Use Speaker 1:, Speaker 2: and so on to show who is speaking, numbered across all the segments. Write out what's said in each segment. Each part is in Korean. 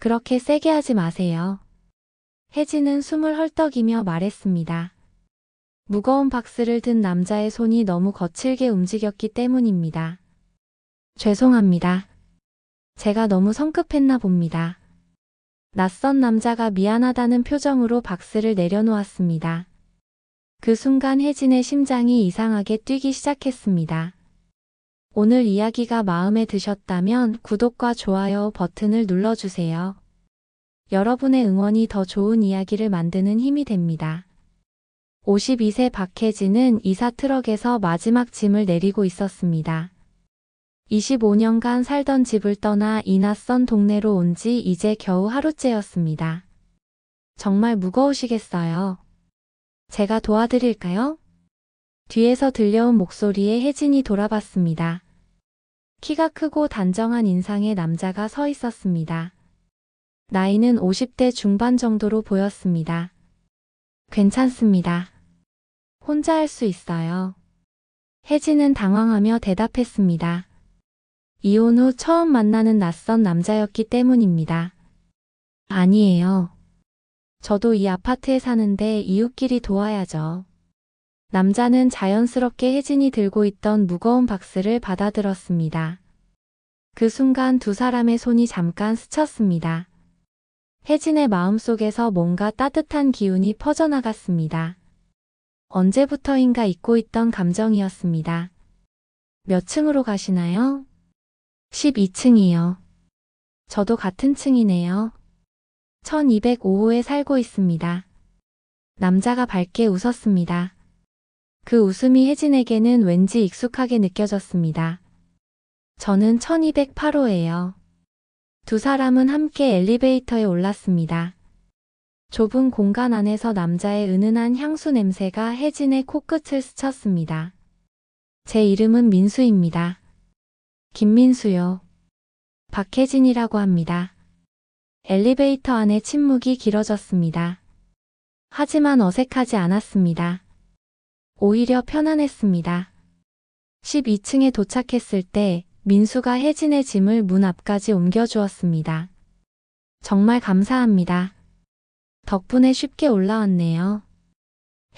Speaker 1: 그렇게 세게 하지 마세요. 혜진은 숨을 헐떡이며 말했습니다. 무거운 박스를 든 남자의 손이 너무 거칠게 움직였기 때문입니다. 죄송합니다. 제가 너무 성급했나 봅니다. 낯선 남자가 미안하다는 표정으로 박스를 내려놓았습니다. 그 순간 혜진의 심장이 이상하게 뛰기 시작했습니다. 오늘 이야기가 마음에 드셨다면 구독과 좋아요 버튼을 눌러주세요. 여러분의 응원이 더 좋은 이야기를 만드는 힘이 됩니다. 52세 박혜진은 이사 트럭에서 마지막 짐을 내리고 있었습니다. 25년간 살던 집을 떠나 이 낯선 동네로 온 지 이제 겨우 하루째였습니다. 정말 무거우시겠어요? 제가 도와드릴까요? 뒤에서 들려온 목소리에 혜진이 돌아봤습니다. 키가 크고 단정한 인상의 남자가 서 있었습니다. 나이는 50대 중반 정도로 보였습니다. 괜찮습니다. 혼자 할 수 있어요. 혜진은 당황하며 대답했습니다. 이혼 후 처음 만나는 낯선 남자였기 때문입니다. 아니에요. 저도 이 아파트에 사는데 이웃끼리 도와야죠. 남자는 자연스럽게 혜진이 들고 있던 무거운 박스를 받아들었습니다. 그 순간 두 사람의 손이 잠깐 스쳤습니다. 혜진의 마음속에서 뭔가 따뜻한 기운이 퍼져나갔습니다. 언제부터인가 잊고 있던 감정이었습니다. 몇 층으로 가시나요? 12층이요. 저도 같은 층이네요. 1205호에 살고 있습니다. 남자가 밝게 웃었습니다. 그 웃음이 혜진에게는 왠지 익숙하게 느껴졌습니다. 저는 1208호예요. 두 사람은 함께 엘리베이터에 올랐습니다. 좁은 공간 안에서 남자의 은은한 향수 냄새가 혜진의 코끝을 스쳤습니다. 제 이름은 민수입니다. 김민수요. 박혜진이라고 합니다. 엘리베이터 안의 침묵이 길어졌습니다. 하지만 어색하지 않았습니다. 오히려 편안했습니다. 12층에 도착했을 때 민수가 혜진의 짐을 문 앞까지 옮겨주었습니다. 정말 감사합니다. 덕분에 쉽게 올라왔네요.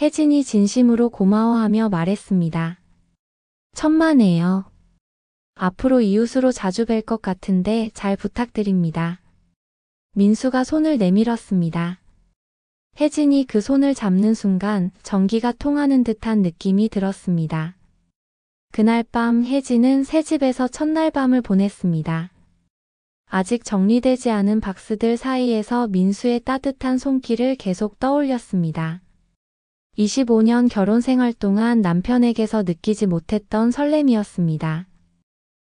Speaker 1: 혜진이 진심으로 고마워하며 말했습니다. 천만에요. 앞으로 이웃으로 자주 뵐 것 같은데 잘 부탁드립니다. 민수가 손을 내밀었습니다. 혜진이 그 손을 잡는 순간 전기가 통하는 듯한 느낌이 들었습니다. 그날 밤 혜진은 새 집에서 첫날 밤을 보냈습니다. 아직 정리되지 않은 박스들 사이에서 민수의 따뜻한 손길을 계속 떠올렸습니다. 25년 결혼 생활 동안 남편에게서 느끼지 못했던 설렘이었습니다.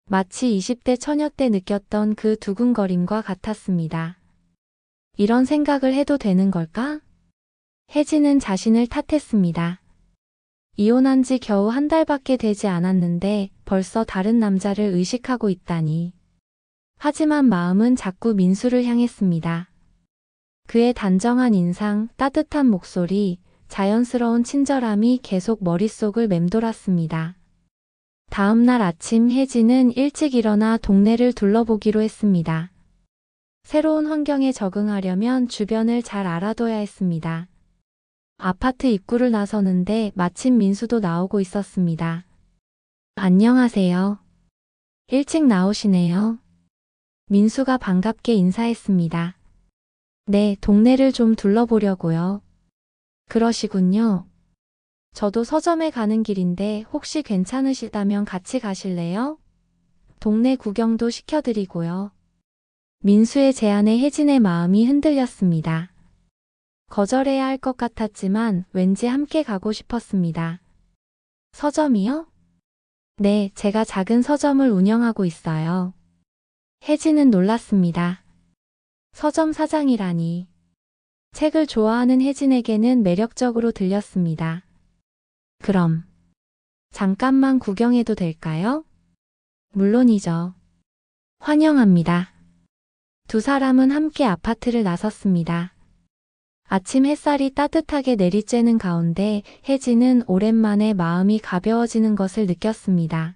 Speaker 1: 마치 20대 처녀 때 느꼈던 그 두근거림과 같았습니다. 이런 생각을 해도 되는 걸까? 혜진은 자신을 탓했습니다. 이혼한 지 겨우 한 달밖에 되지 않았는데 벌써 다른 남자를 의식하고 있다니. 하지만 마음은 자꾸 민수를 향했습니다. 그의 단정한 인상, 따뜻한 목소리, 자연스러운 친절함이 계속 머릿속을 맴돌았습니다. 다음 날 아침 혜진은 일찍 일어나 동네를 둘러보기로 했습니다. 새로운 환경에 적응하려면 주변을 잘 알아둬야 했습니다. 아파트 입구를 나서는데 마침 민수도 나오고 있었습니다. 안녕하세요. 일찍 나오시네요. 민수가 반갑게 인사했습니다. 네, 동네를 좀 둘러보려고요. 그러시군요. 저도 서점에 가는 길인데 혹시 괜찮으시다면 같이 가실래요? 동네 구경도 시켜드리고요. 민수의 제안에 혜진의 마음이 흔들렸습니다. 거절해야 할 것 같았지만 왠지 함께 가고 싶었습니다. 서점이요? 네, 제가 작은 서점을 운영하고 있어요. 혜진은 놀랐습니다. 서점 사장이라니. 책을 좋아하는 혜진에게는 매력적으로 들렸습니다. 그럼 잠깐만 구경해도 될까요? 물론이죠. 환영합니다. 두 사람은 함께 아파트를 나섰습니다. 아침 햇살이 따뜻하게 내리쬐는 가운데 혜진은 오랜만에 마음이 가벼워지는 것을 느꼈습니다.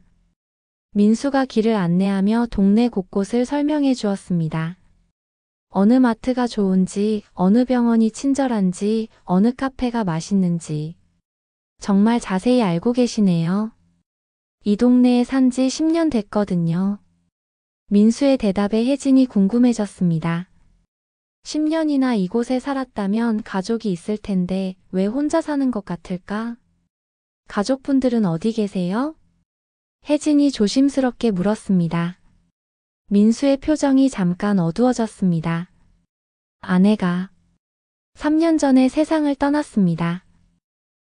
Speaker 1: 민수가 길을 안내하며 동네 곳곳을 설명해 주었습니다. 어느 마트가 좋은지, 어느 병원이 친절한지, 어느 카페가 맛있는지 정말 자세히 알고 계시네요. 이 동네에 산지 10년 됐거든요. 민수의 대답에 혜진이 궁금해졌습니다. 10년이나 이곳에 살았다면 가족이 있을 텐데 왜 혼자 사는 것 같을까? 가족분들은 어디 계세요? 혜진이 조심스럽게 물었습니다. 민수의 표정이 잠깐 어두워졌습니다. 아내가 3년 전에 세상을 떠났습니다.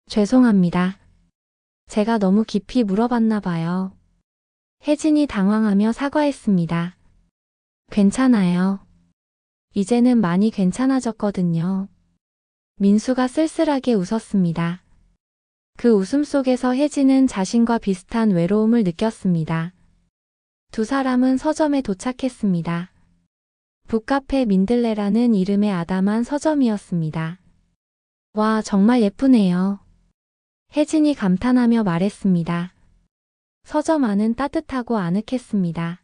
Speaker 1: 죄송합니다. 제가 너무 깊이 물어봤나 봐요. 혜진이 당황하며 사과했습니다. 괜찮아요. 이제는 많이 괜찮아졌거든요. 민수가 쓸쓸하게 웃었습니다. 그 웃음 속에서 혜진은 자신과 비슷한 외로움을 느꼈습니다. 두 사람은 서점에 도착했습니다. 북카페 민들레라는 이름의 아담한 서점이었습니다. 와, 정말 예쁘네요. 혜진이 감탄하며 말했습니다. 서점 안은 따뜻하고 아늑했습니다.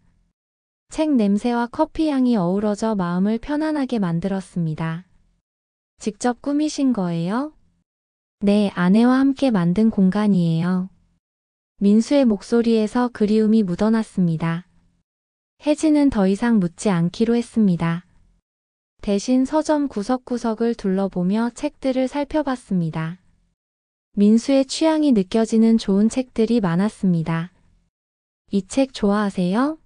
Speaker 1: 책 냄새와 커피 향이 어우러져 마음을 편안하게 만들었습니다. 직접 꾸미신 거예요? 네, 아내와 함께 만든 공간이에요. 민수의 목소리에서 그리움이 묻어났습니다. 혜진은 더 이상 묻지 않기로 했습니다. 대신 서점 구석구석을 둘러보며 책들을 살펴봤습니다. 민수의 취향이 느껴지는 좋은 책들이 많았습니다. 이 책 좋아하세요?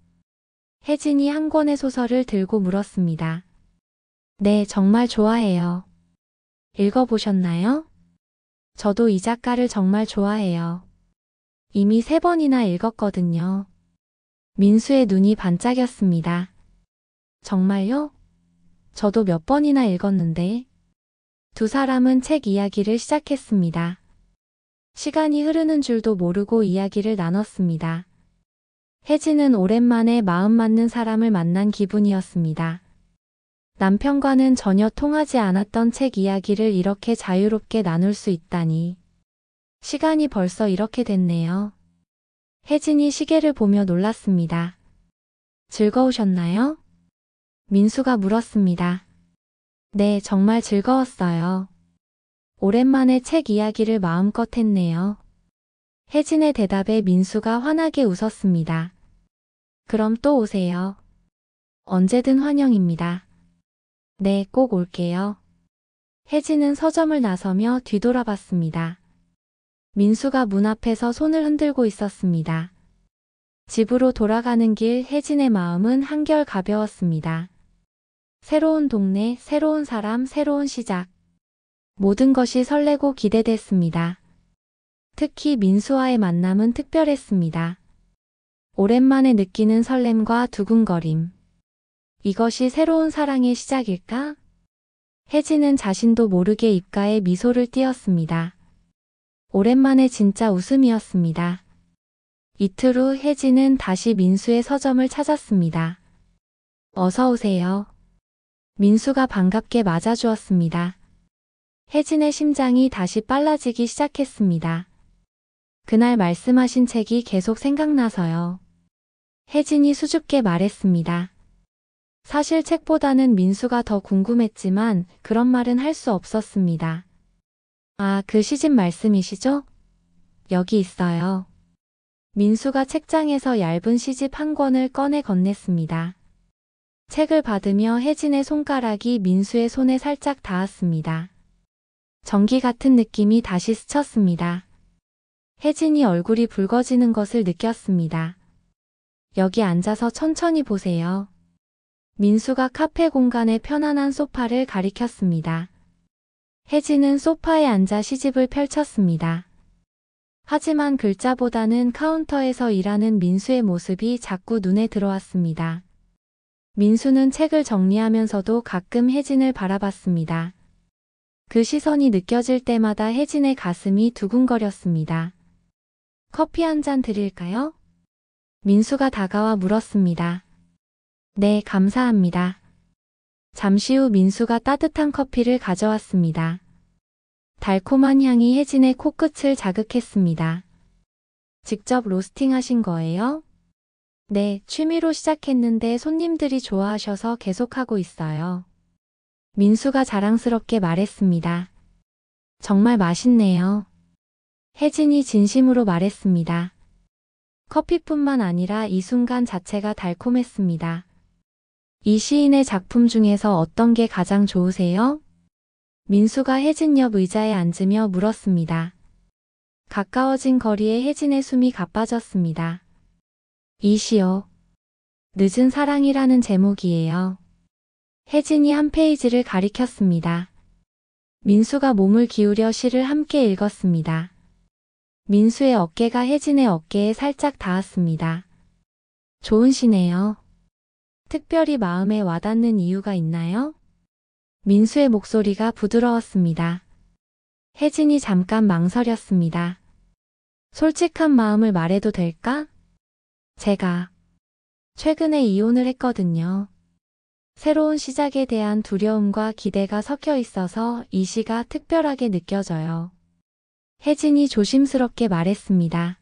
Speaker 1: 혜진이 한 권의 소설을 들고 물었습니다. 네, 정말 좋아해요. 읽어보셨나요? 저도 이 작가를 정말 좋아해요. 이미 3번이나 읽었거든요. 민수의 눈이 반짝였습니다. 정말요? 저도 몇 번이나 읽었는데. 두 사람은 책 이야기를 시작했습니다. 시간이 흐르는 줄도 모르고 이야기를 나눴습니다. 혜진은 오랜만에 마음 맞는 사람을 만난 기분이었습니다. 남편과는 전혀 통하지 않았던 책 이야기를 이렇게 자유롭게 나눌 수 있다니. 시간이 벌써 이렇게 됐네요. 혜진이 시계를 보며 놀랐습니다. 즐거우셨나요? 민수가 물었습니다. 네, 정말 즐거웠어요. 오랜만에 책 이야기를 마음껏 했네요. 혜진의 대답에 민수가 환하게 웃었습니다. 그럼 또 오세요. 언제든 환영입니다. 네, 꼭 올게요. 혜진은 서점을 나서며 뒤돌아봤습니다. 민수가 문 앞에서 손을 흔들고 있었습니다. 집으로 돌아가는 길 혜진의 마음은 한결 가벼웠습니다. 새로운 동네, 새로운 사람, 새로운 시작. 모든 것이 설레고 기대됐습니다. 특히 민수와의 만남은 특별했습니다. 오랜만에 느끼는 설렘과 두근거림. 이것이 새로운 사랑의 시작일까? 혜진은 자신도 모르게 입가에 미소를 띄었습니다. 오랜만에 진짜 웃음이었습니다. 이틀 후 혜진은 다시 민수의 서점을 찾았습니다. 어서 오세요. 민수가 반갑게 맞아주었습니다. 혜진의 심장이 다시 빨라지기 시작했습니다. 그날 말씀하신 책이 계속 생각나서요. 혜진이 수줍게 말했습니다. 사실 책보다는 민수가 더 궁금했지만 그런 말은 할 수 없었습니다. 아, 그 시집 말씀이시죠? 여기 있어요. 민수가 책장에서 얇은 시집 한 권을 꺼내 건넸습니다. 책을 받으며 혜진의 손가락이 민수의 손에 살짝 닿았습니다. 전기 같은 느낌이 다시 스쳤습니다. 혜진이 얼굴이 붉어지는 것을 느꼈습니다. 여기 앉아서 천천히 보세요. 민수가 카페 공간의 편안한 소파를 가리켰습니다. 혜진은 소파에 앉아 시집을 펼쳤습니다. 하지만 글자보다는 카운터에서 일하는 민수의 모습이 자꾸 눈에 들어왔습니다. 민수는 책을 정리하면서도 가끔 혜진을 바라봤습니다. 그 시선이 느껴질 때마다 혜진의 가슴이 두근거렸습니다. 커피 한 잔 드릴까요? 민수가 다가와 물었습니다. 네, 감사합니다. 잠시 후 민수가 따뜻한 커피를 가져왔습니다. 달콤한 향이 혜진의 코끝을 자극했습니다. 직접 로스팅하신 거예요? 네, 취미로 시작했는데 손님들이 좋아하셔서 계속하고 있어요. 민수가 자랑스럽게 말했습니다. 정말 맛있네요. 혜진이 진심으로 말했습니다. 커피뿐만 아니라 이 순간 자체가 달콤했습니다. 이 시인의 작품 중에서 어떤 게 가장 좋으세요? 민수가 혜진 옆 의자에 앉으며 물었습니다. 가까워진 거리에 혜진의 숨이 가빠졌습니다. 이 시요. 늦은 사랑이라는 제목이에요. 혜진이 한 페이지를 가리켰습니다. 민수가 몸을 기울여 시를 함께 읽었습니다. 민수의 어깨가 혜진의 어깨에 살짝 닿았습니다. 좋은 시네요. 특별히 마음에 와닿는 이유가 있나요? 민수의 목소리가 부드러웠습니다. 혜진이 잠깐 망설였습니다. 솔직한 마음을 말해도 될까? 제가 최근에 이혼을 했거든요. 새로운 시작에 대한 두려움과 기대가 섞여 있어서 이 시가 특별하게 느껴져요. 혜진이 조심스럽게 말했습니다.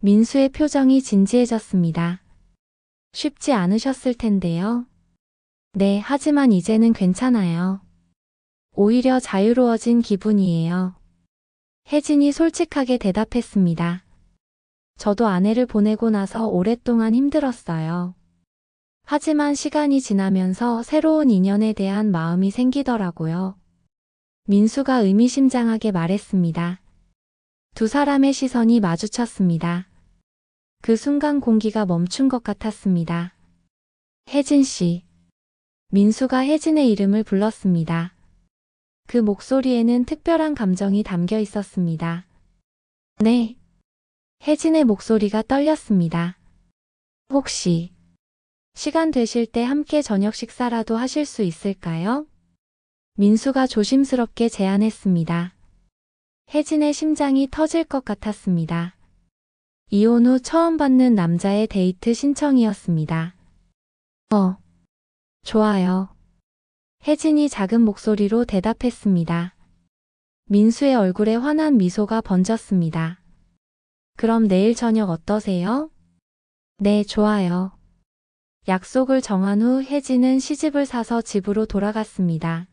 Speaker 1: 민수의 표정이 진지해졌습니다. 쉽지 않으셨을 텐데요. 네, 하지만 이제는 괜찮아요. 오히려 자유로워진 기분이에요. 혜진이 솔직하게 대답했습니다. 저도 아내를 보내고 나서 오랫동안 힘들었어요. 하지만 시간이 지나면서 새로운 인연에 대한 마음이 생기더라고요. 민수가 의미심장하게 말했습니다. 두 사람의 시선이 마주쳤습니다. 그 순간 공기가 멈춘 것 같았습니다. 혜진 씨. 민수가 혜진의 이름을 불렀습니다. 그 목소리에는 특별한 감정이 담겨 있었습니다. 네. 혜진의 목소리가 떨렸습니다. 혹시 시간 되실 때 함께 저녁 식사라도 하실 수 있을까요? 민수가 조심스럽게 제안했습니다. 혜진의 심장이 터질 것 같았습니다. 이혼 후 처음 받는 남자의 데이트 신청이었습니다. 좋아요. 혜진이 작은 목소리로 대답했습니다. 민수의 얼굴에 환한 미소가 번졌습니다. 그럼 내일 저녁 어떠세요? 네, 좋아요. 약속을 정한 후 혜진은 시집을 사서 집으로 돌아갔습니다.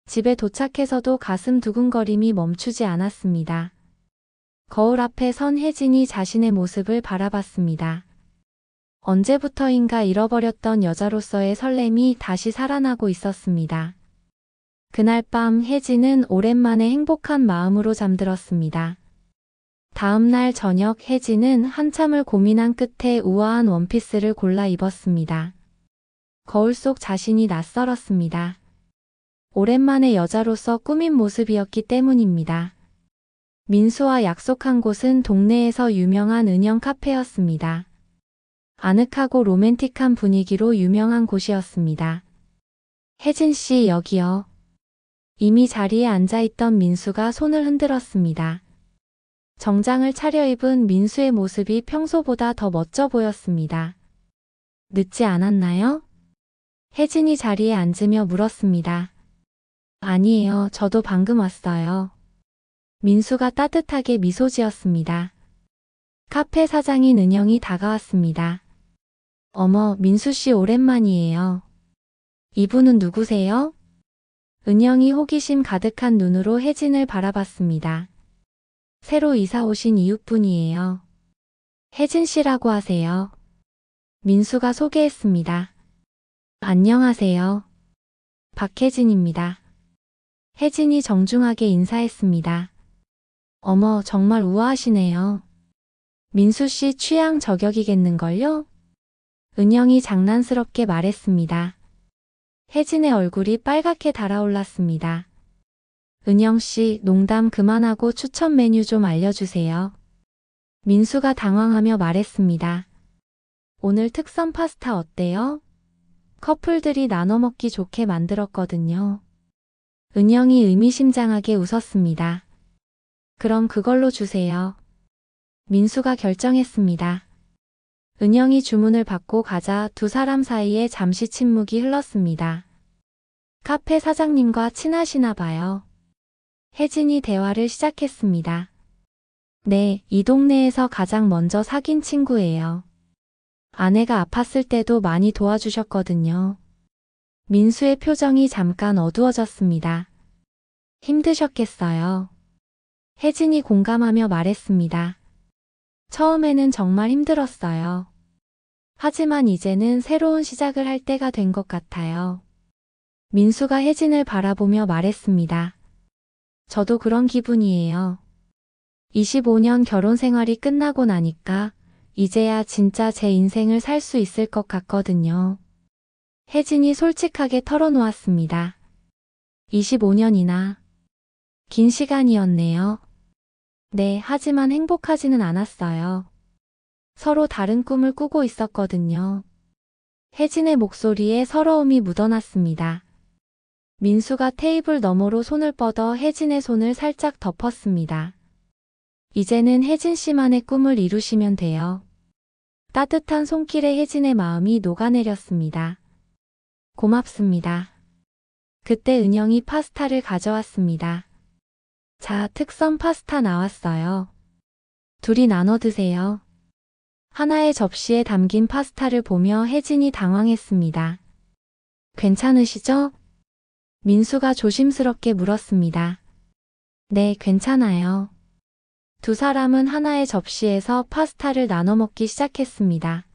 Speaker 1: 집에 도착해서도 가슴 두근거림이 멈추지 않았습니다. 거울 앞에 선 혜진이 자신의 모습을 바라봤습니다. 언제부터인가 잃어버렸던 여자로서의 설렘이 다시 살아나고 있었습니다. 그날 밤 혜진은 오랜만에 행복한 마음으로 잠들었습니다. 다음 날 저녁 혜진은 한참을 고민한 끝에 우아한 원피스를 골라 입었습니다. 거울 속 자신이 낯설었습니다. 오랜만에 여자로서 꾸민 모습이었기 때문입니다. 민수와 약속한 곳은 동네에서 유명한 은영 카페였습니다. 아늑하고 로맨틱한 분위기로 유명한 곳이었습니다. 혜진 씨, 여기요. 이미 자리에 앉아있던 민수가 손을 흔들었습니다. 정장을 차려입은 민수의 모습이 평소보다 더 멋져 보였습니다. 늦지 않았나요? 혜진이 자리에 앉으며 물었습니다. 아니에요. 저도 방금 왔어요. 민수가 따뜻하게 미소 지었습니다. 카페 사장인 은영이 다가왔습니다. 어머, 민수 씨 오랜만이에요. 이분은 누구세요? 은영이 호기심 가득한 눈으로 혜진을 바라봤습니다. 새로 이사 오신 이웃분이에요. 혜진 씨라고 하세요. 민수가 소개했습니다. 안녕하세요. 박혜진입니다. 혜진이 정중하게 인사했습니다. 어머, 정말 우아하시네요. 민수 씨 취향 저격이겠는걸요? 은영이 장난스럽게 말했습니다. 혜진의 얼굴이 빨갛게 달아올랐습니다. 은영 씨, 농담 그만하고 추천 메뉴 좀 알려주세요. 민수가 당황하며 말했습니다. 오늘 특선 파스타 어때요? 커플들이 나눠 먹기 좋게 만들었거든요. 은영이 의미심장하게 웃었습니다. 그럼 그걸로 주세요. 민수가 결정했습니다. 은영이 주문을 받고 가자 두 사람 사이에 잠시 침묵이 흘렀습니다. 카페 사장님과 친하시나 봐요. 혜진이 대화를 시작했습니다. 네, 이 동네에서 가장 먼저 사귄 친구예요. 아내가 아팠을 때도 많이 도와주셨거든요. 민수의 표정이 잠깐 어두워졌습니다. 힘드셨겠어요. 혜진이 공감하며 말했습니다. 처음에는 정말 힘들었어요. 하지만 이제는 새로운 시작을 할 때가 된 것 같아요. 민수가 혜진을 바라보며 말했습니다. 저도 그런 기분이에요. 25년 결혼 생활이 끝나고 나니까 이제야 진짜 제 인생을 살 수 있을 것 같거든요. 혜진이 솔직하게 털어놓았습니다. 25년이나 긴 시간이었네요. 네, 하지만 행복하지는 않았어요. 서로 다른 꿈을 꾸고 있었거든요. 혜진의 목소리에 서러움이 묻어났습니다. 민수가 테이블 너머로 손을 뻗어 혜진의 손을 살짝 덮었습니다. 이제는 혜진 씨만의 꿈을 이루시면 돼요. 따뜻한 손길에 혜진의 마음이 녹아내렸습니다. 고맙습니다. 그때 은영이 파스타를 가져왔습니다. 자, 특선 파스타 나왔어요. 둘이 나눠 드세요. 하나의 접시에 담긴 파스타를 보며 혜진이 당황했습니다. 괜찮으시죠? 민수가 조심스럽게 물었습니다. 네, 괜찮아요. 두 사람은 하나의 접시에서 파스타를 나눠 먹기 시작했습니다.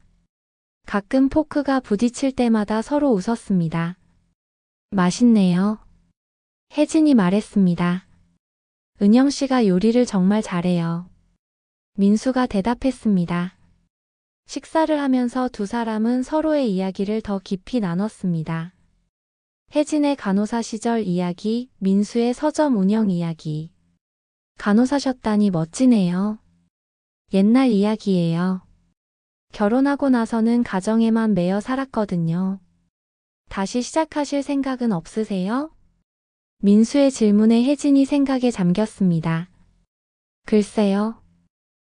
Speaker 1: 가끔 포크가 부딪힐 때마다 서로 웃었습니다. 맛있네요. 혜진이 말했습니다. 은영 씨가 요리를 정말 잘해요. 민수가 대답했습니다. 식사를 하면서 두 사람은 서로의 이야기를 더 깊이 나눴습니다. 혜진의 간호사 시절 이야기, 민수의 서점 운영 이야기. 간호사셨다니 멋지네요. 옛날 이야기예요. 결혼하고 나서는 가정에만 매여 살았거든요. 다시 시작하실 생각은 없으세요? 민수의 질문에 혜진이 생각에 잠겼습니다. 글쎄요.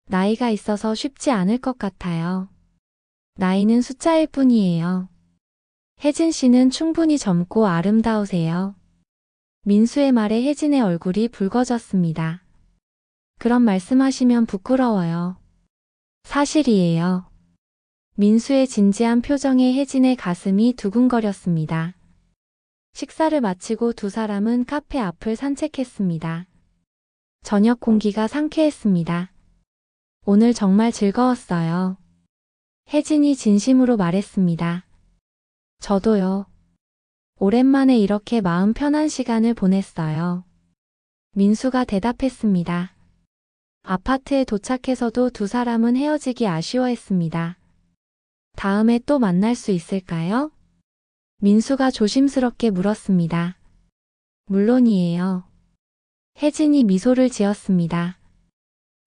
Speaker 1: 나이가 있어서 쉽지 않을 것 같아요. 나이는 숫자일 뿐이에요. 혜진 씨는 충분히 젊고 아름다우세요. 민수의 말에 혜진의 얼굴이 붉어졌습니다. 그런 말씀하시면 부끄러워요. 사실이에요. 민수의 진지한 표정에 혜진의 가슴이 두근거렸습니다. 식사를 마치고 두 사람은 카페 앞을 산책했습니다. 저녁 공기가 상쾌했습니다. 오늘 정말 즐거웠어요. 혜진이 진심으로 말했습니다. 저도요. 오랜만에 이렇게 마음 편한 시간을 보냈어요. 민수가 대답했습니다. 아파트에 도착해서도 두 사람은 헤어지기 아쉬워했습니다. 다음에 또 만날 수 있을까요? 민수가 조심스럽게 물었습니다. 물론이에요. 혜진이 미소를 지었습니다.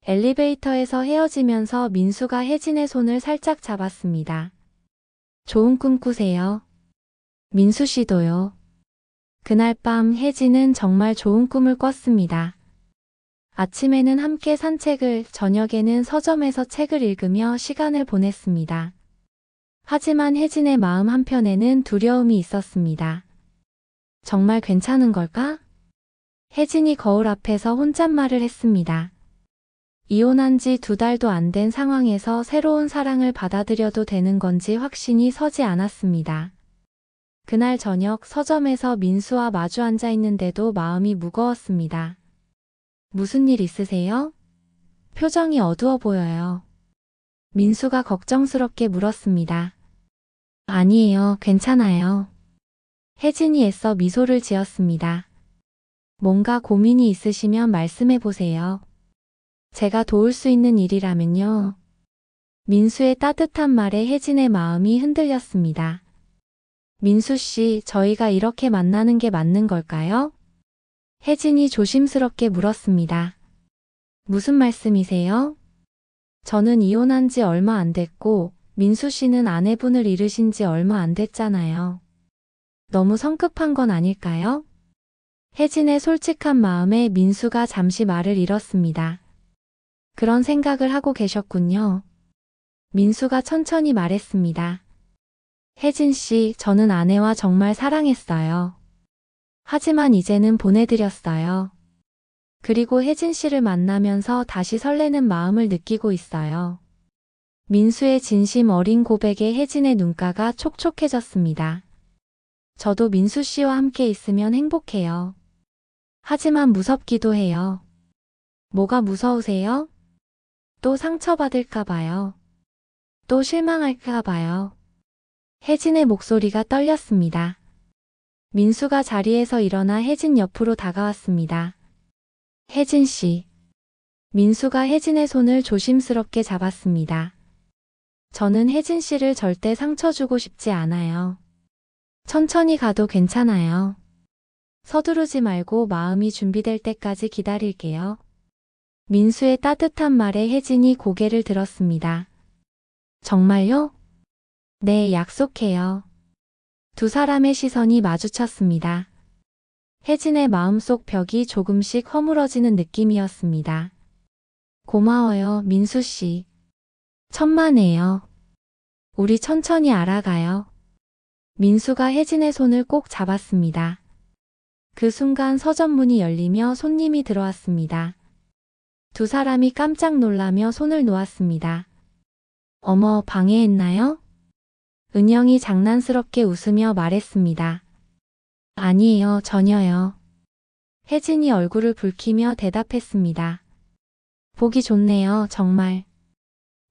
Speaker 1: 엘리베이터에서 헤어지면서 민수가 혜진의 손을 살짝 잡았습니다. 좋은 꿈 꾸세요. 민수 씨도요. 그날 밤 혜진은 정말 좋은 꿈을 꿨습니다. 아침에는 함께 산책을, 저녁에는 서점에서 책을 읽으며 시간을 보냈습니다. 하지만 혜진의 마음 한편에는 두려움이 있었습니다. 정말 괜찮은 걸까? 혜진이 거울 앞에서 혼잣말을 했습니다. 이혼한 지 2달도 안 된 상황에서 새로운 사랑을 받아들여도 되는 건지 확신이 서지 않았습니다. 그날 저녁 서점에서 민수와 마주 앉아 있는데도 마음이 무거웠습니다. 무슨 일 있으세요? 표정이 어두워 보여요. 민수가 걱정스럽게 물었습니다. 아니에요, 괜찮아요. 혜진이 애써 미소를 지었습니다. 뭔가 고민이 있으시면 말씀해 보세요. 제가 도울 수 있는 일이라면요. 민수의 따뜻한 말에 혜진의 마음이 흔들렸습니다. 민수 씨, 저희가 이렇게 만나는 게 맞는 걸까요? 혜진이 조심스럽게 물었습니다. 무슨 말씀이세요? 저는 이혼한 지 얼마 안 됐고, 민수 씨는 아내분을 잃으신 지 얼마 안 됐잖아요. 너무 성급한 건 아닐까요? 혜진의 솔직한 마음에 민수가 잠시 말을 잃었습니다. 그런 생각을 하고 계셨군요. 민수가 천천히 말했습니다. 혜진 씨, 저는 아내와 정말 사랑했어요. 하지만 이제는 보내드렸어요. 그리고 혜진 씨를 만나면서 다시 설레는 마음을 느끼고 있어요. 민수의 진심 어린 고백에 혜진의 눈가가 촉촉해졌습니다. 저도 민수 씨와 함께 있으면 행복해요. 하지만 무섭기도 해요. 뭐가 무서우세요? 또 상처받을까 봐요. 또 실망할까 봐요. 혜진의 목소리가 떨렸습니다. 민수가 자리에서 일어나 혜진 옆으로 다가왔습니다. 혜진 씨. 민수가 혜진의 손을 조심스럽게 잡았습니다. 저는 혜진 씨를 절대 상처 주고 싶지 않아요. 천천히 가도 괜찮아요. 서두르지 말고 마음이 준비될 때까지 기다릴게요. 민수의 따뜻한 말에 혜진이 고개를 들었습니다. 정말요? 네, 약속해요. 두 사람의 시선이 마주쳤습니다. 혜진의 마음속 벽이 조금씩 허물어지는 느낌이었습니다. 고마워요, 민수 씨. 천만에요. 우리 천천히 알아가요. 민수가 혜진의 손을 꼭 잡았습니다. 그 순간 서점문이 열리며 손님이 들어왔습니다. 두 사람이 깜짝 놀라며 손을 놓았습니다. 어머, 방해했나요? 은영이 장난스럽게 웃으며 말했습니다. 아니에요, 전혀요. 혜진이 얼굴을 붉히며 대답했습니다. 보기 좋네요, 정말.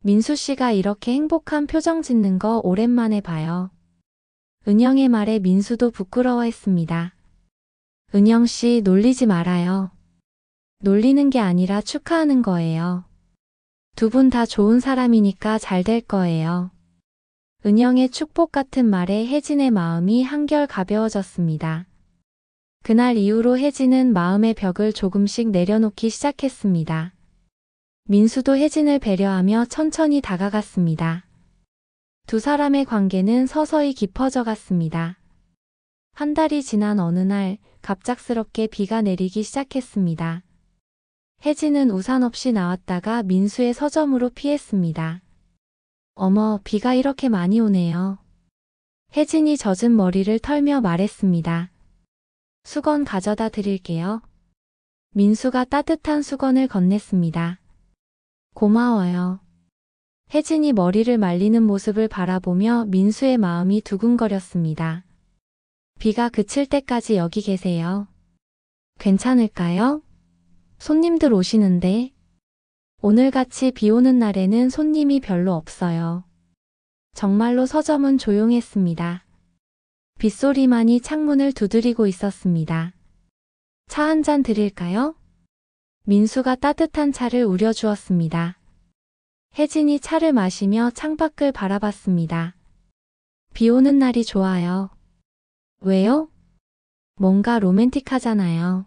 Speaker 1: 민수 씨가 이렇게 행복한 표정 짓는 거 오랜만에 봐요. 은영의 말에 민수도 부끄러워했습니다. 은영 씨, 놀리지 말아요. 놀리는 게 아니라 축하하는 거예요. 두 분 다 좋은 사람이니까 잘 될 거예요. 은영의 축복 같은 말에 혜진의 마음이 한결 가벼워졌습니다. 그날 이후로 혜진은 마음의 벽을 조금씩 내려놓기 시작했습니다. 민수도 혜진을 배려하며 천천히 다가갔습니다. 두 사람의 관계는 서서히 깊어져 갔습니다. 한 달이 지난 어느 날 갑작스럽게 비가 내리기 시작했습니다. 혜진은 우산 없이 나왔다가 민수의 서점으로 피했습니다. 어머, 비가 이렇게 많이 오네요. 혜진이 젖은 머리를 털며 말했습니다. 수건 가져다 드릴게요. 민수가 따뜻한 수건을 건넸습니다. 고마워요. 혜진이 머리를 말리는 모습을 바라보며 민수의 마음이 두근거렸습니다. 비가 그칠 때까지 여기 계세요. 괜찮을까요? 손님들 오시는데. 오늘같이 비 오는 날에는 손님이 별로 없어요. 정말로 서점은 조용했습니다. 빗소리만이 창문을 두드리고 있었습니다. 차 한 잔 드릴까요? 민수가 따뜻한 차를 우려주었습니다. 혜진이 차를 마시며 창밖을 바라봤습니다. 비 오는 날이 좋아요. 왜요? 뭔가 로맨틱하잖아요.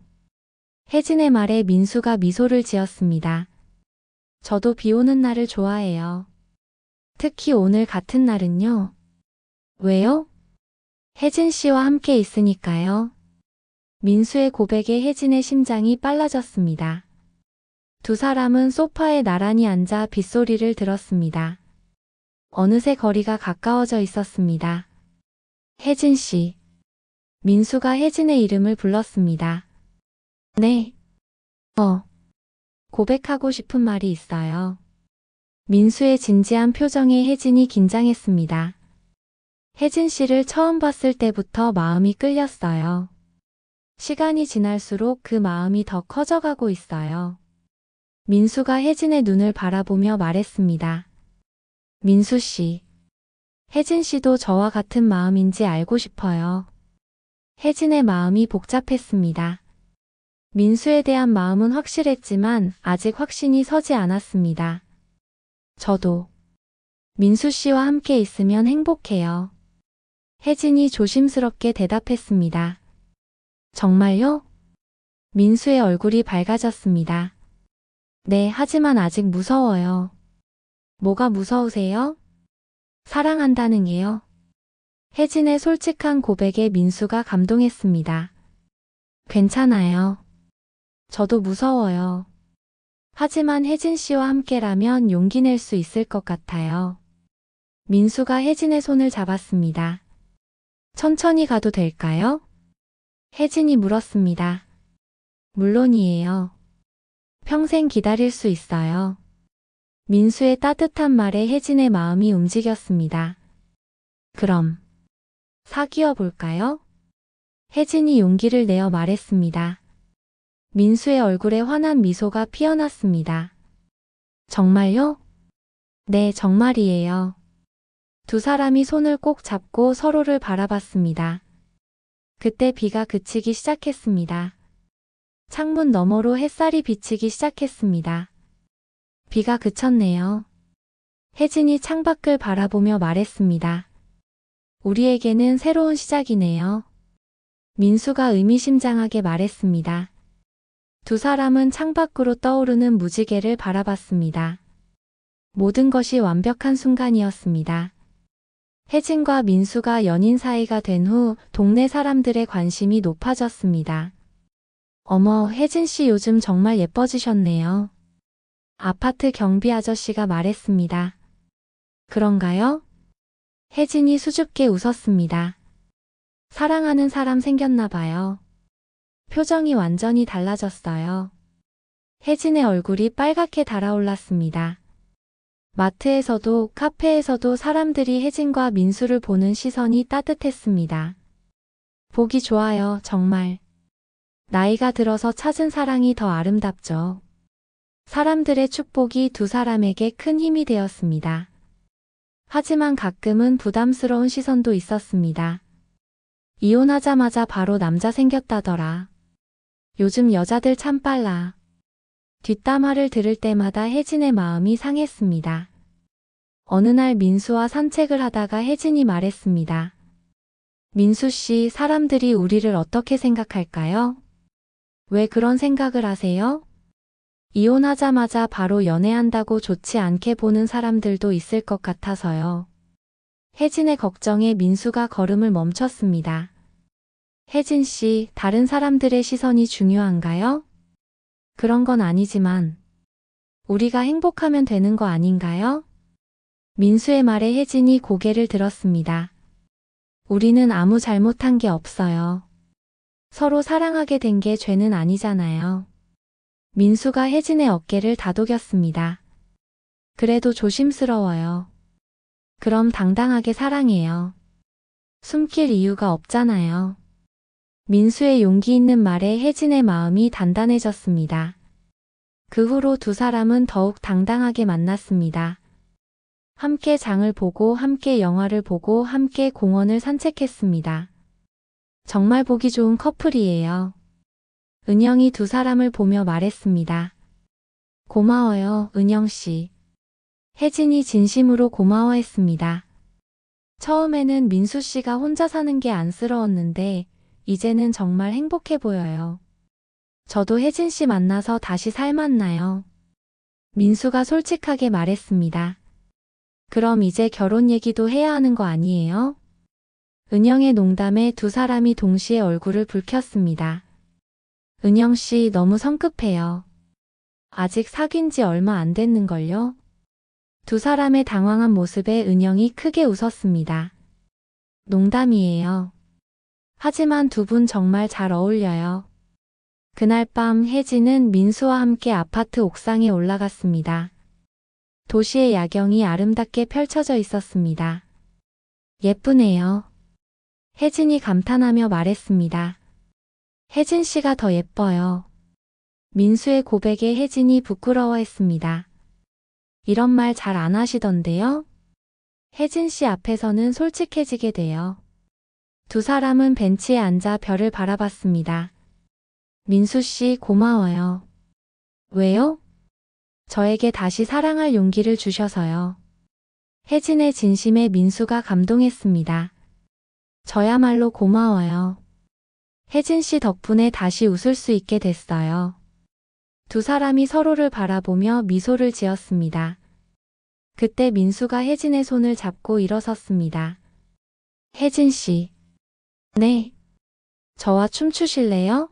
Speaker 1: 혜진의 말에 민수가 미소를 지었습니다. 저도 비 오는 날을 좋아해요. 특히 오늘 같은 날은요. 왜요? 혜진 씨와 함께 있으니까요. 민수의 고백에 혜진의 심장이 빨라졌습니다. 두 사람은 소파에 나란히 앉아 빗소리를 들었습니다. 어느새 거리가 가까워져 있었습니다. 혜진 씨. 민수가 혜진의 이름을 불렀습니다. 네. 고백하고 싶은 말이 있어요. 민수의 진지한 표정에 혜진이 긴장했습니다. 혜진 씨를 처음 봤을 때부터 마음이 끌렸어요. 시간이 지날수록 그 마음이 더 커져가고 있어요. 민수가 혜진의 눈을 바라보며 말했습니다. 민수 씨. 혜진 씨도 저와 같은 마음인지 알고 싶어요. 혜진의 마음이 복잡했습니다. 민수에 대한 마음은 확실했지만 아직 확신이 서지 않았습니다. 저도 민수 씨와 함께 있으면 행복해요. 혜진이 조심스럽게 대답했습니다. 정말요? 민수의 얼굴이 밝아졌습니다. 네, 하지만 아직 무서워요. 뭐가 무서우세요? 사랑한다는 게요. 혜진의 솔직한 고백에 민수가 감동했습니다. 괜찮아요. 저도 무서워요. 하지만 혜진 씨와 함께라면 용기 낼 수 있을 것 같아요. 민수가 혜진의 손을 잡았습니다. 천천히 가도 될까요? 혜진이 물었습니다. 물론이에요. 평생 기다릴 수 있어요. 민수의 따뜻한 말에 혜진의 마음이 움직였습니다. 그럼 사귀어 볼까요? 혜진이 용기를 내어 말했습니다. 민수의 얼굴에 환한 미소가 피어났습니다. 정말요? 네, 정말이에요. 두 사람이 손을 꼭 잡고 서로를 바라봤습니다. 그때 비가 그치기 시작했습니다. 창문 너머로 햇살이 비치기 시작했습니다. 비가 그쳤네요. 혜진이 창밖을 바라보며 말했습니다. 우리에게는 새로운 시작이네요. 민수가 의미심장하게 말했습니다. 두 사람은 창밖으로 떠오르는 무지개를 바라봤습니다. 모든 것이 완벽한 순간이었습니다. 혜진과 민수가 연인 사이가 된 후 동네 사람들의 관심이 높아졌습니다. 어머, 혜진 씨 요즘 정말 예뻐지셨네요. 아파트 경비 아저씨가 말했습니다. 그런가요? 혜진이 수줍게 웃었습니다. 사랑하는 사람 생겼나 봐요. 표정이 완전히 달라졌어요. 혜진의 얼굴이 빨갛게 달아올랐습니다. 마트에서도 카페에서도 사람들이 혜진과 민수를 보는 시선이 따뜻했습니다. 보기 좋아요, 정말. 나이가 들어서 찾은 사랑이 더 아름답죠. 사람들의 축복이 두 사람에게 큰 힘이 되었습니다. 하지만 가끔은 부담스러운 시선도 있었습니다. 이혼하자마자 바로 남자 생겼다더라. 요즘 여자들 참 빨라. 뒷담화를 들을 때마다 혜진의 마음이 상했습니다. 어느 날 민수와 산책을 하다가 혜진이 말했습니다. 민수 씨, 사람들이 우리를 어떻게 생각할까요? 왜 그런 생각을 하세요? 이혼하자마자 바로 연애한다고 좋지 않게 보는 사람들도 있을 것 같아서요. 혜진의 걱정에 민수가 걸음을 멈췄습니다. 혜진 씨, 다른 사람들의 시선이 중요한가요? 그런 건 아니지만 우리가 행복하면 되는 거 아닌가요? 민수의 말에 혜진이 고개를 들었습니다. 우리는 아무 잘못한 게 없어요. 서로 사랑하게 된 게 죄는 아니잖아요. 민수가 혜진의 어깨를 다독였습니다. 그래도 조심스러워요. 그럼 당당하게 사랑해요. 숨길 이유가 없잖아요. 민수의 용기 있는 말에 혜진의 마음이 단단해졌습니다. 그 후로 두 사람은 더욱 당당하게 만났습니다. 함께 장을 보고 함께 영화를 보고 함께 공원을 산책했습니다. 정말 보기 좋은 커플이에요. 은영이 두 사람을 보며 말했습니다. 고마워요, 은영씨. 혜진이 진심으로 고마워했습니다. 처음에는 민수씨가 혼자 사는 게 안쓰러웠는데 이제는 정말 행복해 보여요. 저도 혜진씨 만나서 다시 살맛나요. 민수가 솔직하게 말했습니다. 그럼 이제 결혼 얘기도 해야 하는 거 아니에요? 은영의 농담에 두 사람이 동시에 얼굴을 붉혔습니다. 은영씨 너무 성급해요. 아직 사귄 지 얼마 안 됐는걸요? 두 사람의 당황한 모습에 은영이 크게 웃었습니다. 농담이에요. 하지만 두 분 정말 잘 어울려요. 그날 밤 혜진은 민수와 함께 아파트 옥상에 올라갔습니다. 도시의 야경이 아름답게 펼쳐져 있었습니다. 예쁘네요. 혜진이 감탄하며 말했습니다. 혜진 씨가 더 예뻐요. 민수의 고백에 혜진이 부끄러워했습니다. 이런 말 잘 안 하시던데요? 혜진 씨 앞에서는 솔직해지게 돼요. 두 사람은 벤치에 앉아 별을 바라봤습니다. 민수 씨 고마워요. 왜요? 저에게 다시 사랑할 용기를 주셔서요. 혜진의 진심에 민수가 감동했습니다. 저야말로 고마워요. 혜진 씨 덕분에 다시 웃을 수 있게 됐어요. 두 사람이 서로를 바라보며 미소를 지었습니다. 그때 민수가 혜진의 손을 잡고 일어섰습니다. 혜진 씨. 네. 저와 춤추실래요?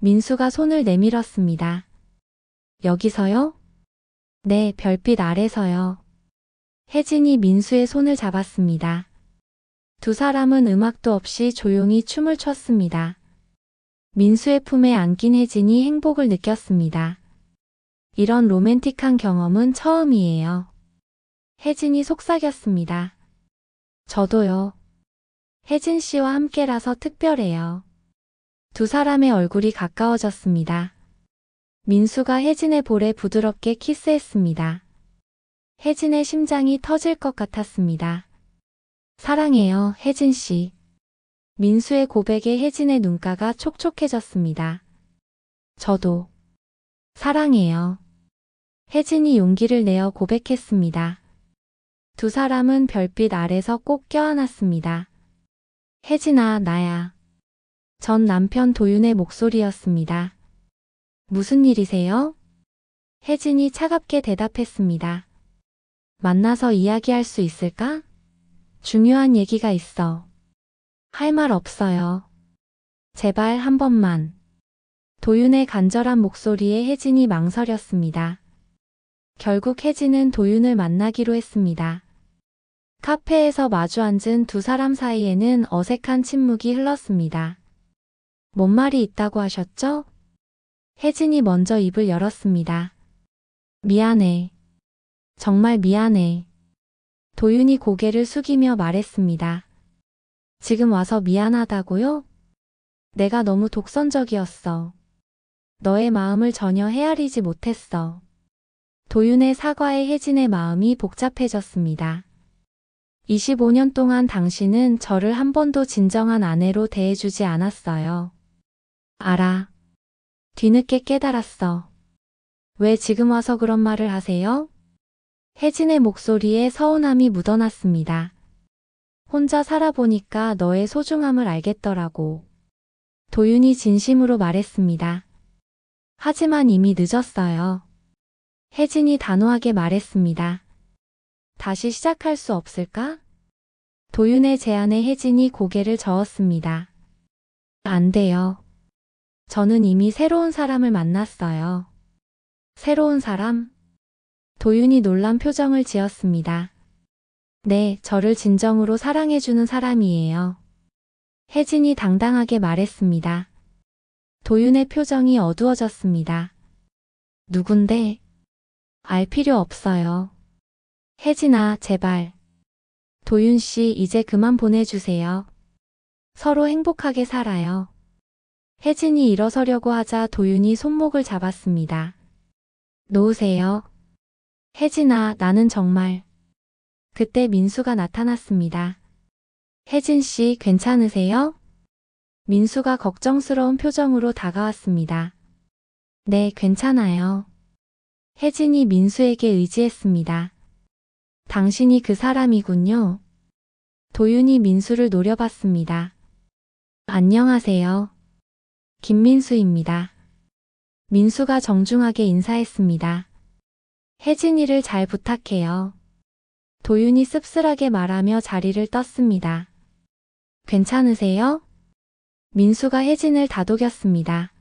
Speaker 1: 민수가 손을 내밀었습니다. 여기서요? 네, 별빛 아래서요. 혜진이 민수의 손을 잡았습니다. 두 사람은 음악도 없이 조용히 춤을 췄습니다. 민수의 품에 안긴 혜진이 행복을 느꼈습니다. 이런 로맨틱한 경험은 처음이에요. 혜진이 속삭였습니다. 저도요. 혜진 씨와 함께라서 특별해요. 두 사람의 얼굴이 가까워졌습니다. 민수가 혜진의 볼에 부드럽게 키스했습니다. 혜진의 심장이 터질 것 같았습니다. 사랑해요, 혜진 씨. 민수의 고백에 혜진의 눈가가 촉촉해졌습니다. 저도 사랑해요. 혜진이 용기를 내어 고백했습니다. 두 사람은 별빛 아래서 꼭 껴안았습니다. 혜진아, 나야. 전 남편 도윤의 목소리였습니다. 무슨 일이세요? 혜진이 차갑게 대답했습니다. 만나서 이야기할 수 있을까? 중요한 얘기가 있어. 할 말 없어요. 제발 한 번만. 도윤의 간절한 목소리에 혜진이 망설였습니다. 결국 혜진은 도윤을 만나기로 했습니다. 카페에서 마주 앉은 두 사람 사이에는 어색한 침묵이 흘렀습니다. 뭔 말이 있다고 하셨죠? 혜진이 먼저 입을 열었습니다. 미안해. 정말 미안해. 도윤이 고개를 숙이며 말했습니다. 지금 와서 미안하다고요? 내가 너무 독선적이었어. 너의 마음을 전혀 헤아리지 못했어. 도윤의 사과에 혜진의 마음이 복잡해졌습니다. 25년 동안 당신은 저를 한 번도 진정한 아내로 대해주지 않았어요. 알아. 뒤늦게 깨달았어. 왜 지금 와서 그런 말을 하세요? 혜진의 목소리에 서운함이 묻어났습니다. 혼자 살아보니까 너의 소중함을 알겠더라고. 도윤이 진심으로 말했습니다. 하지만 이미 늦었어요. 혜진이 단호하게 말했습니다. 다시 시작할 수 없을까? 도윤의 제안에 혜진이 고개를 저었습니다. 안 돼요. 저는 이미 새로운 사람을 만났어요. 새로운 사람? 도윤이 놀란 표정을 지었습니다. 네, 저를 진정으로 사랑해주는 사람이에요. 혜진이 당당하게 말했습니다. 도윤의 표정이 어두워졌습니다. 누군데? 알 필요 없어요. 혜진아, 제발. 도윤 씨, 이제 그만 보내주세요. 서로 행복하게 살아요. 혜진이 일어서려고 하자 도윤이 손목을 잡았습니다. 놓으세요. 혜진아, 나는 정말. 그때 민수가 나타났습니다. 혜진 씨, 괜찮으세요? 민수가 걱정스러운 표정으로 다가왔습니다. 네, 괜찮아요. 혜진이 민수에게 의지했습니다. 당신이 그 사람이군요. 도윤이 민수를 노려봤습니다. 안녕하세요. 김민수입니다. 민수가 정중하게 인사했습니다. 혜진이를 잘 부탁해요. 도윤이 씁쓸하게 말하며 자리를 떴습니다. 괜찮으세요? 민수가 혜진을 다독였습니다.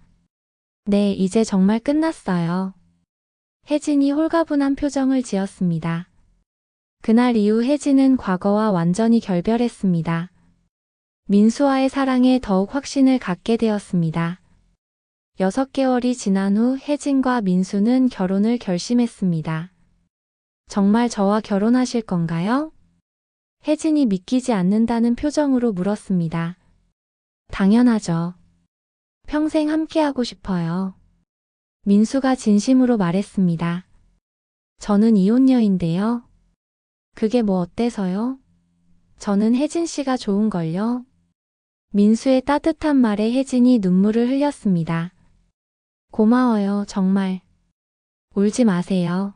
Speaker 1: 네, 이제 정말 끝났어요. 혜진이 홀가분한 표정을 지었습니다. 그날 이후 혜진은 과거와 완전히 결별했습니다. 민수와의 사랑에 더욱 확신을 갖게 되었습니다. 6개월이 지난 후 혜진과 민수는 결혼을 결심했습니다. 정말 저와 결혼하실 건가요? 혜진이 믿기지 않는다는 표정으로 물었습니다. 당연하죠. 평생 함께하고 싶어요. 민수가 진심으로 말했습니다. 저는 이혼녀인데요. 그게 뭐 어때서요? 저는 혜진 씨가 좋은걸요. 민수의 따뜻한 말에 혜진이 눈물을 흘렸습니다. 고마워요, 정말. 울지 마세요.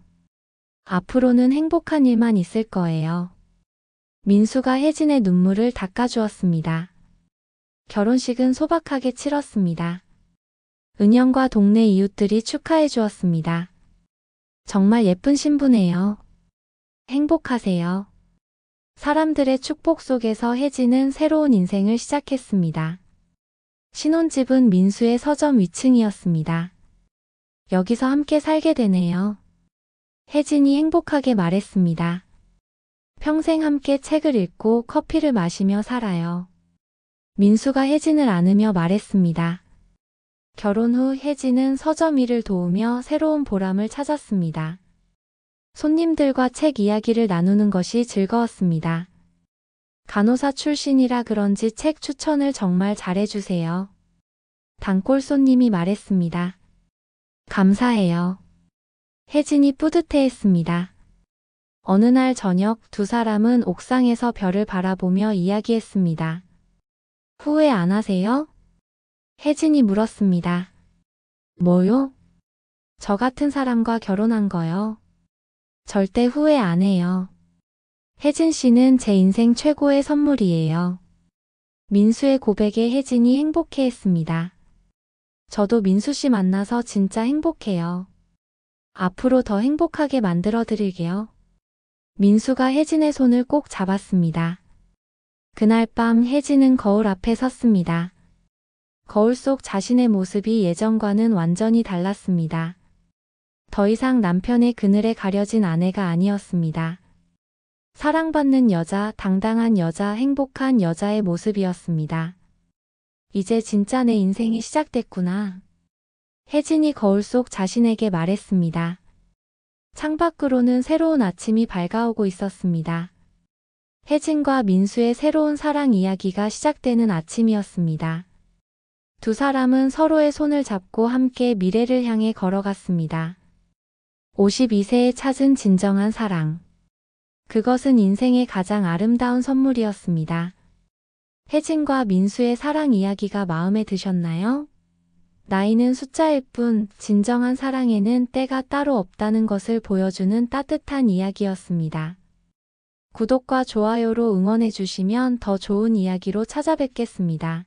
Speaker 1: 앞으로는 행복한 일만 있을 거예요. 민수가 혜진의 눈물을 닦아주었습니다. 결혼식은 소박하게 치렀습니다. 은영과 동네 이웃들이 축하해 주었습니다. 정말 예쁜 신부네요. 행복하세요. 사람들의 축복 속에서 혜진은 새로운 인생을 시작했습니다. 신혼집은 민수의 서점 위층이었습니다. 여기서 함께 살게 되네요. 혜진이 행복하게 말했습니다. 평생 함께 책을 읽고 커피를 마시며 살아요. 민수가 혜진을 안으며 말했습니다. 결혼 후 혜진은 서점 일을 도우며 새로운 보람을 찾았습니다. 손님들과 책 이야기를 나누는 것이 즐거웠습니다. 간호사 출신이라 그런지 책 추천을 정말 잘해주세요. 단골 손님이 말했습니다. 감사해요. 혜진이 뿌듯해했습니다. 어느 날 저녁 두 사람은 옥상에서 별을 바라보며 이야기했습니다. 후회 안 하세요? 혜진이 물었습니다. 뭐요? 저 같은 사람과 결혼한 거요. 절대 후회 안 해요. 혜진 씨는 제 인생 최고의 선물이에요. 민수의 고백에 혜진이 행복해했습니다. 저도 민수 씨 만나서 진짜 행복해요. 앞으로 더 행복하게 만들어 드릴게요. 민수가 혜진의 손을 꼭 잡았습니다. 그날 밤 혜진은 거울 앞에 섰습니다. 거울 속 자신의 모습이 예전과는 완전히 달랐습니다. 더 이상 남편의 그늘에 가려진 아내가 아니었습니다. 사랑받는 여자, 당당한 여자, 행복한 여자의 모습이었습니다. 이제 진짜 내 인생이 시작됐구나. 혜진이 거울 속 자신에게 말했습니다. 창밖으로는 새로운 아침이 밝아오고 있었습니다. 혜진과 민수의 새로운 사랑 이야기가 시작되는 아침이었습니다. 두 사람은 서로의 손을 잡고 함께 미래를 향해 걸어갔습니다. 52세에 찾은 진정한 사랑. 그것은 인생의 가장 아름다운 선물이었습니다. 혜진과 민수의 사랑 이야기가 마음에 드셨나요? 나이는 숫자일 뿐 진정한 사랑에는 때가 따로 없다는 것을 보여주는 따뜻한 이야기였습니다. 구독과 좋아요로 응원해 주시면 더 좋은 이야기로 찾아뵙겠습니다.